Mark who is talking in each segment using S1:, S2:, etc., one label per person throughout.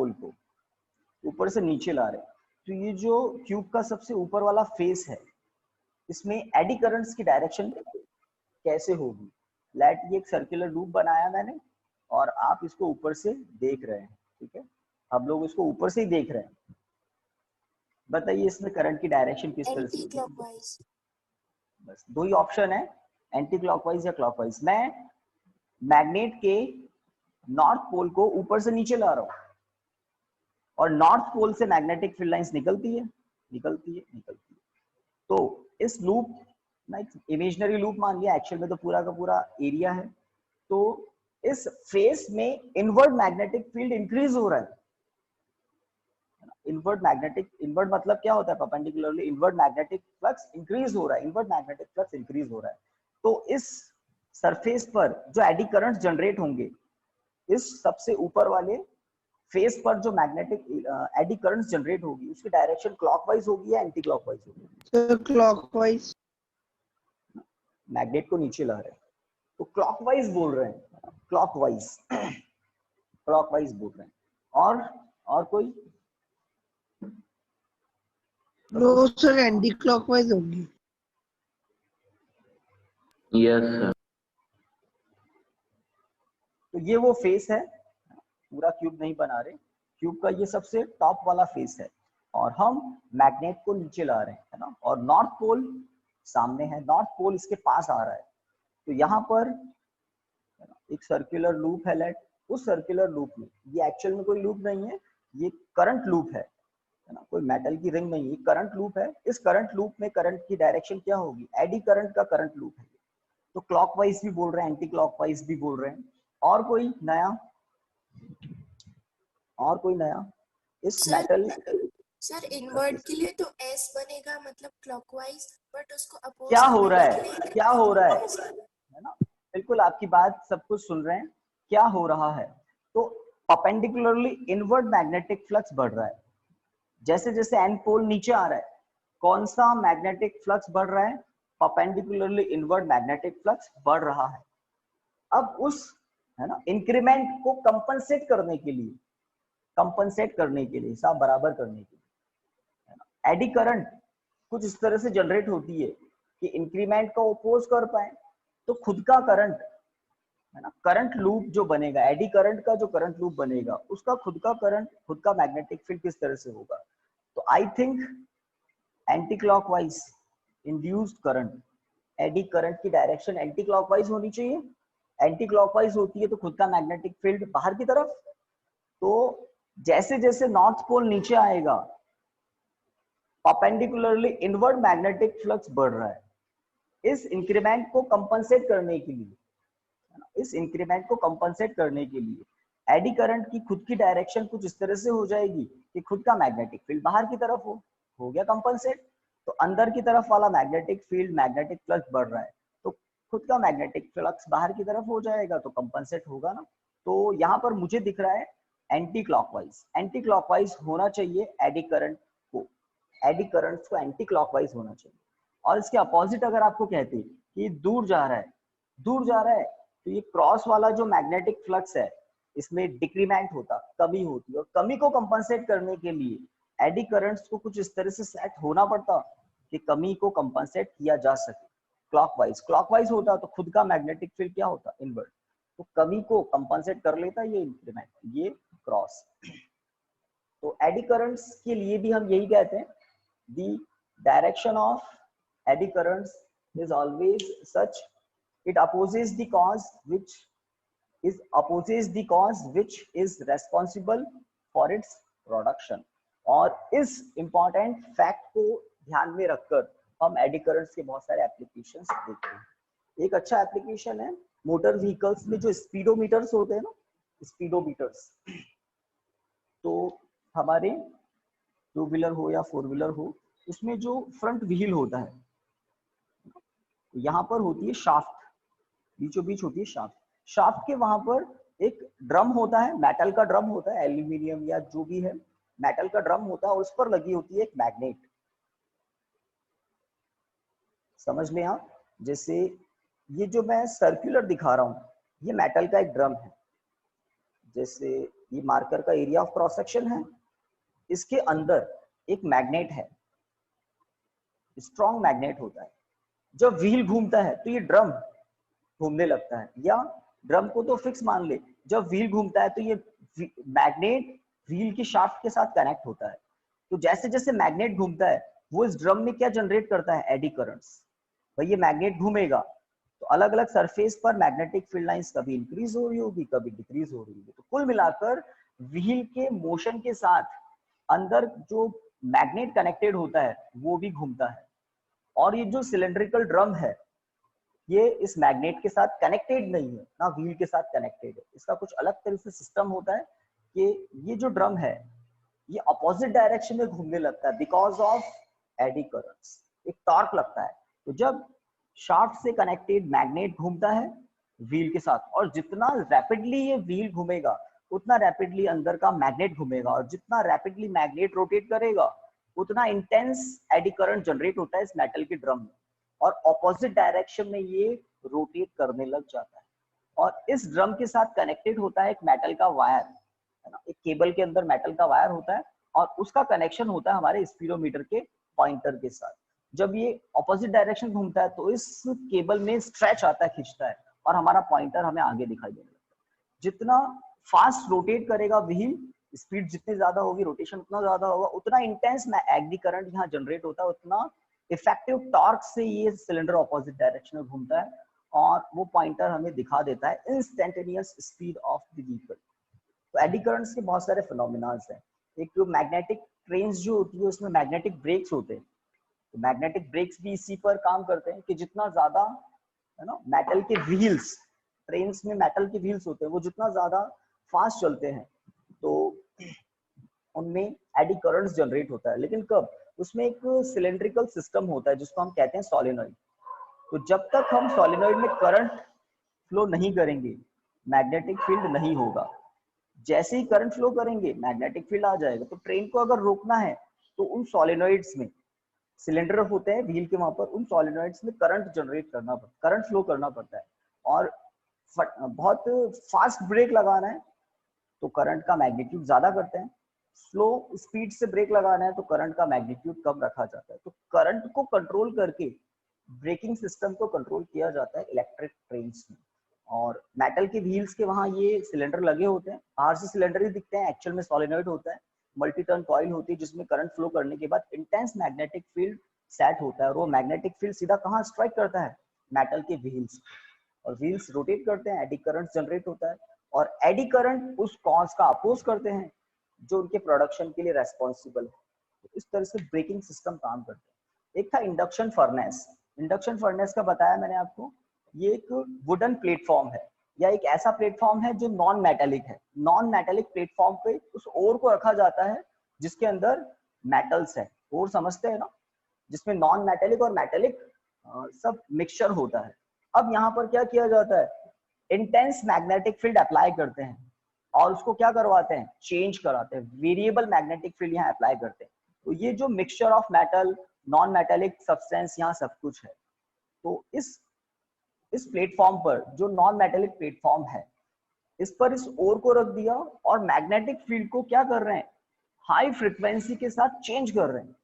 S1: पोल को ऊपर से नीचे ला रहे हैं, तो ये जो क्यूब का सबसे ऊपर वाला फेस है, इसमें एडी करंट्स की डायरेक्शन कैसे होगी? लेट ये एक सर्कुलर लूप बनाया मैंने और आप इसको ऊपर से देख रहे हैं, ठीक है, हम लोग इसको ऊपर से ही देख रहे हैं। बताइए इसमें करंट की डायरेक्शन किस तरह से
S2: एंटी
S1: होगी?
S2: क्लॉकवाइज।
S1: बस दो ही ऑप्शन है, एंटी क्लॉकवाइज या क्लॉकवाइज। मैं मैग्नेट के नॉर्थ पोल को ऊपर से नीचे ला रहा हूं और नॉर्थ पोल से मैग्नेटिक फील्ड लाइंस निकलती है, निकलती है, निकलती है। तो इस लूप ना एक इमेजिनरी लूप मान लिया, एक्चुअल में तो पूरा का पूरा एरिया है। तो इस फेस में इनवर्ड मैग्नेटिक फील्ड इंक्रीज हो रहा है। इनवर्ड मैग्नेटिक, इनवर्ड मतलब क्या होता है? Perpendicularly inward magnetic flux increase हो रहा है, इनवर्ड मैग्नेटिक फ्लक्स इंक्रीज हो रहा है। तो इस सरफेस पर जो एडी करंट जनरेट होंगे, इस सबसे ऊपर वाले फेस पर जो मैग्नेटिक एडी करंट्स जनरेट होगी, उसकी डायरेक्शन क्लॉकवाइज होगी या एंटी क्लॉकवाइज होगी?
S3: Sir clockwise.
S1: मैग्नेट को नीचे ला रहे हैं तो क्लॉकवाइज बोल रहे हैं, क्लॉकवाइज, क्लॉकवाइज बोल रहे हैं। और कोई?
S3: नो सर, एंटी क्लॉकवाइज होगी।
S4: Yes sir.
S1: तो ये वो फेस है, पूरा क्यूब नहीं बना रहे, क्यूब का ये सबसे टॉप वाला फेस है और हम मैग्नेट को नीचे ला रहे हैं, है ना, और नॉर्थ पोल सामने है, नॉर्थ पोल इसके पास आ रहा है। तो यहाँ पर एक सर्कुलर लूप है, लेट उस सर्कुलर लूप में, ये एक्चुअल में कोई लूप नहीं है, ये करंट लूप है ना, कोई मेटल की रिंग नहीं है, करंट लूप है। इस करंट लूप में करंट की डायरेक्शन क्या होगी? एडी करंट का करंट लूप है। तो क्लॉकवाइज भी बोल रहे हैं, एंटी क्लॉकवाइज भी बोल रहे हैं। और कोई नया? और कोई नया? इस मेटल
S2: सर इनवर्ट के लिए तो एस बनेगा, मतलब क्लॉकवाइज, बट उसको अपोज
S1: क्या हो रहा
S2: करने के
S1: है?
S2: लिए
S1: क्या हो रहा है ना? बिल्कुल आपकी बात सब कुछ सुन रहे हैं। क्या हो रहा है? तो परपेंडिकुलरली इनवर्ट मैग्नेटिक फ्लक्स बढ़ रहा है। जैसे जैसे एन पोल नीचे आ रहा है, कौन सा मैग्नेटिक फ्लक्स बढ़ रहा है? परपेंडिकुलरली इनवर्ट मैग्नेटिक फ्लक्स बढ़ रहा है। अब उस, है ना, इंक्रीमेंट को कंपनसेट करने के लिए, कंपनसेट करने के लिए, हिसाब बराबर करने के लिए, एडी करंट कुछ इस तरह से जनरेट होती है कि इंक्रीमेंट को अपोज कर पाए। तो खुद का करंट, है ना, करंट लूप जो बनेगा, एडी करंट का जो करंट लूप बनेगा, उसका खुद का करंट, खुद का मैग्नेटिक फील्ड किस तरह से होगा? तो I think anti clockwise induced current, eddy current की डायरेक्शन एंटी क्लॉकवाइज होनी चाहिए। एंटी क्लॉकवाइज होती है तो खुद का मैग्नेटिक फील्ड बाहर की तरफ। तो जैसे जैसे नॉर्थ पोल नीचे आएगा, परपेंडिकुलरली इनवर्ट मैग्नेटिक फ्लक्स बढ़ रहा है। इस इंक्रीमेंट को कंपनसेट करने के लिए, इस इंक्रीमेंट को कंपनसेट करने के लिए एडी करंट की खुद की डायरेक्शन कुछ इस तरह से हो जाएगी कि खुद का मैग्नेटिक फील्ड बाहर की तरफ हो गया कंपनसेट। तो अंदर की तरफ वाला मैग्नेटिक फील्ड, मैग्नेटिक फ्लक्स बढ़ रहा है, तो खुद का मैग्नेटिक फ्लक्स बाहर की तरफ हो जाएगा, तो कंपनसेट होगा ना। तो यहाँ पर मुझे दिख रहा है एंटी क्लॉकवाइज, एंटी क्लॉकवाइज होना चाहिए एडी करंट को, एडी करंट्स को एंटी क्लॉकवाइज होना चाहिए। और इसके अपोजिट अगर आपको कहते हैं कि दूर जा रहा है, दूर जा रहा है, तो ये क्रॉस वाला जो मैग्नेटिक फ्लक्स है, इसमें डिक्रीमेंट होता, कमी होती, और कमी को कंपनसेट करने के लिए एडी करंट्स को कुछ इस तरह से सेट होना पड़ता कि कमी को कंपनसेट किया जा सके। क्लॉकवाइज, क्लॉकवाइज होता तो खुद का मैग्नेटिक फील्ड क्या होता? इनवर्ट। तो कमी को कंपनसेट कर लेता ये इंक्रीमेंट, ये क्रॉस। तो एडी करंट्स के लिए भी हम यही कहते हैं, the direction of eddy currents is always such, it opposes the cause which is responsible for its production। और इस important fact को ध्यान में रखकर हम एडी करंट्स के बहुत सारे एप्लीकेशंस देखते हैं। एक अच्छा एप्लीकेशन है मोटर व्हीकल्स में जो स्पीडोमीटर्स होते हैं ना, स्पीडोमीटर्स। तो हमारे टू व्हीलर हो या फोर व्हीलर हो, उसमें जो फ्रंट व्हील होता है, यहाँ पर होती है शाफ्ट, बीचों बीच होती है शाफ्ट। शाफ्ट के वहां पर एक ड्रम होता है, मेटल का ड्रम होता है, एल्यूमिनियम या जो भी है, मेटल का ड्रम होता है, और उस पर लगी होती है एक मैग्नेट। समझ लें आप, जैसे ये जो मैं सर्कुलर दिखा रहा हूँ, ये मेटल का एक ड्रम है। जैसे ये मार्कर का एरिया ऑफ क्रॉस सेक्शन है। इसके अंदर एक मैग्नेट है, स्ट्रॉन्ग मैग्नेट होता है। जब व्हील घूमता है तो ये ड्रम घूमने लगता है, या ड्रम को तो फिक्स मान ले, जब व्हील घूमता है तो ये मैग्नेट व्हील की शाफ्ट के साथ कनेक्ट होता है। तो जैसे जैसे मैग्नेट घूमता है वो इस ड्रम में क्या जनरेट करता है, एडी करंट्स। भाई ये मैग्नेट घूमेगा तो अलग अलग सरफेस पर मैग्नेटिक फील्ड लाइंस कभी इंक्रीज हो रही होगी, कभी डिक्रीज हो रही होगी। तो कुल मिलाकर व्हील के मोशन के साथ अंदर जो मैग्नेट कनेक्टेड होता है वो भी घूमता है। और ये जो सिलेंड्रिकल ड्रम है ये इस मैग्नेट के साथ कनेक्टेड नहीं है, ना व्हील के साथ कनेक्टेड है। इसका कुछ अलग तरह से सिस्टम होता है कि ये जो ड्रम है ये अपोजिट डायरेक्शन में घूमने लगता है बिकॉज ऑफ एडी करंट्स, एक टॉर्क लगता है। तो जब शाफ्ट से कनेक्टेड मैग्नेट घूमता है व्हील के साथ, और जितना रैपिडली ये व्हील घूमेगा उतना रैपिडली अंदर का मैग्नेट घूमेगा, और जितना रैपिडली मैग्नेट रोटेट करेगा उतना इंटेंस एडी करंट जनरेट होता है इस मेटल के ड्रम में, और ऑपोजिट डायरेक्शन में ये रोटेट करने लग जाता है। और इस ड्रम के साथ कनेक्टेड होता है एक मेटल का वायर, है ना, एक केबल के अंदर मेटल का वायर होता है और उसका कनेक्शन होता है हमारे स्पीडोमीटर के पॉइंटर के साथ। जब ये ऑपोजिट डायरेक्शन घूमता है तो इस केबल में स्ट्रेच आता है, खींचता है, और हमारा पॉइंटर हमें आगे दिखाई देने लगता है। जितना फास्ट रोटेट करेगा व्हील, स्पीड जितनी ज्यादा होगी, रोटेशन उतना ज्यादा होगा, उतना इंटेंस एडी करंट यहाँ जनरेट होता है, उतना इफेक्टिव टॉर्क से ये सिलेंडर ऑपोजिट डायरेक्शन में घूमता है, और वो पॉइंटर हमें दिखा देता है instantaneous speed of the vehicle. तो एडी करंट्स के बहुत सारे फिनोमिनास हैं। एक मैग्नेटिक ट्रेन्स जो होती है उसमें मैग्नेटिक ब्रेक्स होते हैं, तो मैग्नेटिक ब्रेक्स भी इसी पर काम करते हैं कि जितना ज्यादा, है ना, मेटल के व्हील्स, ट्रेन्स में मेटल के व्हील्स होते हैं, वो जितना ज्यादा फास्ट चलते हैं तो उनमें एडी करंट्स जनरेट होता है। लेकिन कब, उसमें एक सिलेंड्रिकल सिस्टम होता है जिसको हम कहते हैं सोलेनॉइड। तो जब तक हम सोलेनॉइड में करंट फ्लो नहीं करेंगे मैग्नेटिक फील्ड नहीं होगा। जैसे ही करंट फ्लो करेंगे मैग्नेटिक फील्ड आ जाएगा। तो ट्रेन को अगर रोकना है तो उन सोलेनॉइड्स में, सिलेंडर होते हैं व्हील के वहां पर, उन सोलेनॉइड्स में करंट जनरेट करना पड़ता है, करंट फ्लो करना पड़ता है। और बहुत फास्ट ब्रेक लगाना है तो करंट का मैग्नीट्यूड ज्यादा करते हैं, स्लो स्पीड से ब्रेक लगाना है तो करंट का मैग्नीट्यूड कम रखा जाता है। तो करंट को कंट्रोल करके ब्रेकिंग सिस्टम को कंट्रोल किया जाता है इलेक्ट्रिक ट्रेन्स में। और मेटल के व्हील्स के वहां ये सिलेंडर लगे होते हैं, बाहर से सिलेंडर ही दिखते हैं, एक्चुअल में सोलेनॉइड होता है, मल्टी टर्न कॉइल होती है जिसमें करंट फ्लो करने के बाद इंटेंस मैग्नेटिक फील्ड सेट होता है, और वो मैग्नेटिक फील्ड सीधा कहाँ स्ट्राइक करता है, मेटल के व्हील्स, और व्हील्स रोटेट करते हैं, एडी करंट जनरेट होता है, और एडी करंट उस कॉज का अपोज करते हैं जो उनके प्रोडक्शन के लिए रेस्पॉन्सिबल है। तो इस तरह से ब्रेकिंग सिस्टम काम करते हैं। एक था इंडक्शन फर्नेस। इंडक्शन फर्नेस का बताया मैंने आपको, ये एक वुडन प्लेटफॉर्म है, या एक ऐसा प्लेटफॉर्म है जो नॉन मेटेलिक है। नॉन मेटेलिक प्लेटफॉर्म पे उस ओर को रखा जाता है जिसके अंदर मेटल्स है, ओर समझते हैं ना, जिसमें नॉन मेटेलिक और मेटेलिक सब मिक्सचर होता है। अब यहाँ पर क्या किया जाता है, इंटेंस मैग्नेटिक फील्ड अप्लाई करते हैं और उसको क्या करवाते हैं, चेंज कराते हैं, वेरिएबल मैग्नेटिक फील्ड यहाँ अप्लाई करते हैं। तो ये जो mixture of metal, non metallic substance, यहाँ सब कुछ है। तो इस प्लेटफॉर्म पर, जो नॉन मेटेलिक प्लेटफॉर्म है, इस पर इस ओर को रख दिया और मैग्नेटिक फील्ड को क्या कर रहे हैं, हाई फ्रीक्वेंसी के साथ चेंज कर रहे हैं।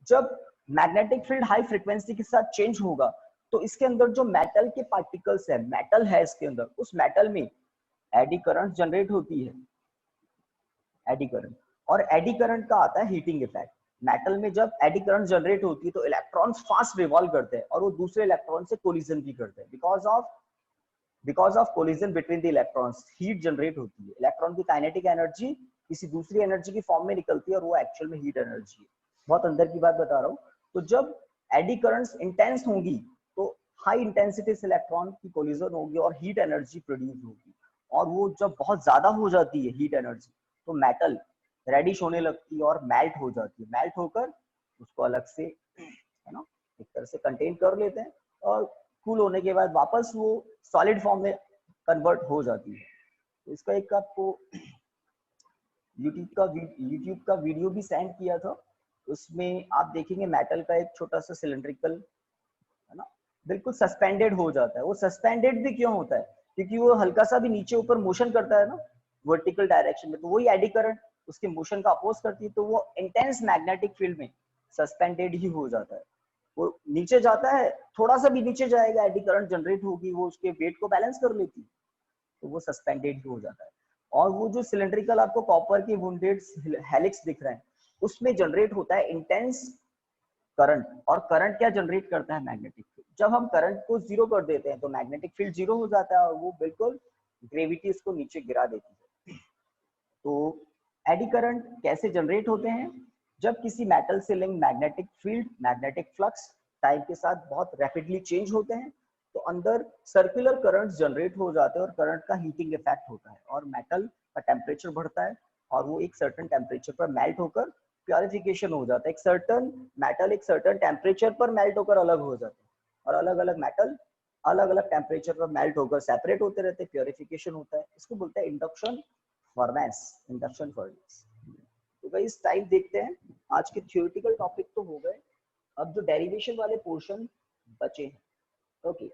S1: जब मैग्नेटिक फील्ड हाई फ्रीक्वेंसी के साथ चेंज होगा तो इसके अंदर जो मेटल के पार्टिकल्स है, मेटल है इसके अंदर, उस मेटल में एडी करंट जनरेट होती है, एडी करंट। और एडी करंट का आता है हीटिंग इफेक्ट। मेटल में जब एडी करंट जनरेट होती है तो इलेक्ट्रॉन्स फास्ट रिवॉल्व करते हैं और वो दूसरे इलेक्ट्रॉन से कोलिजन भी करते हैं। Because of collision between the electrons heat generate होती है। इलेक्ट्रॉन की काइनेटिक एनर्जी किसी दूसरी एनर्जी की फॉर्म में निकलती है और वो एक्चुअल में हीट एनर्जी है। बहुत अंदर की बात बता रहा हूँ। तो जब एडी करंट्स इंटेंस होंगी तो हाई इंटेंसिटी से इलेक्ट्रॉन की कोलिजन होगी और हीट एनर्जी प्रोड्यूस होगी, और वो जब बहुत ज्यादा हो जाती है हीट एनर्जी तो मेटल रेडिश होने लगती है और मेल्ट हो जाती है। मेल्ट होकर उसको अलग से, है ना, एक तरह से कंटेन कर लेते हैं और कूल होने के बाद वापस वो सॉलिड फॉर्म में कन्वर्ट हो जाती है। तो इसका एक आपको यूट्यूब का वीडियो भी सेंड किया था, उसमें आप देखेंगे मेटल का एक छोटा सा सिलेंड्रिकल, है ना, बिल्कुल सस्पेंडेड हो जाता है। वो सस्पेंडेड भी क्यों होता है, क्योंकि वो हल्का सा भी नीचे ऊपर मोशन करता है ना, वर्टिकल डायरेक्शन में, तो वही एडी करंट उसके मोशन का अपोज करती है, तो वो इंटेंस मैग्नेटिक फील्ड में सस्पेंडेड ही हो जाता है। वो नीचे जाता है, थोड़ा सा भी नीचे जाएगा एडी करंट जनरेट होगी, वो उसके वेट को बैलेंस कर लेती है, तो वो सस्पेंडेड ही हो जाता है। और वो जो सिलेंड्रिकल आपको कॉपर की वुंडेड हेलिक्स दिख रहा है, उसमें जनरेट होता है इंटेंस करंट। और करंट क्या जनरेट करता है? Magnetic field. जब हम करंट को जीरो कर देते हैं तो मैग्नेटिक फील्ड जीरो हो जाता है और वो बिल्कुल ग्रेविटी उसको नीचे गिरा देती है। तो एडी करंट कैसे जनरेट होते हैं? जब किसी मेटल से link magnetic field, magnetic flux time के साथ बहुत रैपिडली चेंज होते हैं, तो अंदर सर्कुलर करंट्स जनरेट हो जाते हैं और करंट का हीटिंग इफेक्ट होता है और मेटल का टेम्परेचर बढ़ता है और वो एक सर्टेन टेम्परेचर पर मेल्ट होकर प्योरिफिकेशन हो जाता है। एक सर्टेन मेटल एक सर्टेन टेम्परेचर पर मेल्ट होकर अलग हो जाता है और अलग अलग मेटल अलग अलग टेम्परेचर पर मेल्ट होकर सेपरेट होते रहते हैं, प्योरिफिकेशन होता है। इसको बोलते हैं इंडक्शन फर्नेस, इंडक्शन फर्नेस। तो भाई इस टाइप देखते हैं, आज के थ्योरेटिकल टॉपिक तो हो गए, अब जो डेरिवेशन वाले पोर्शन बचे हैं। ओके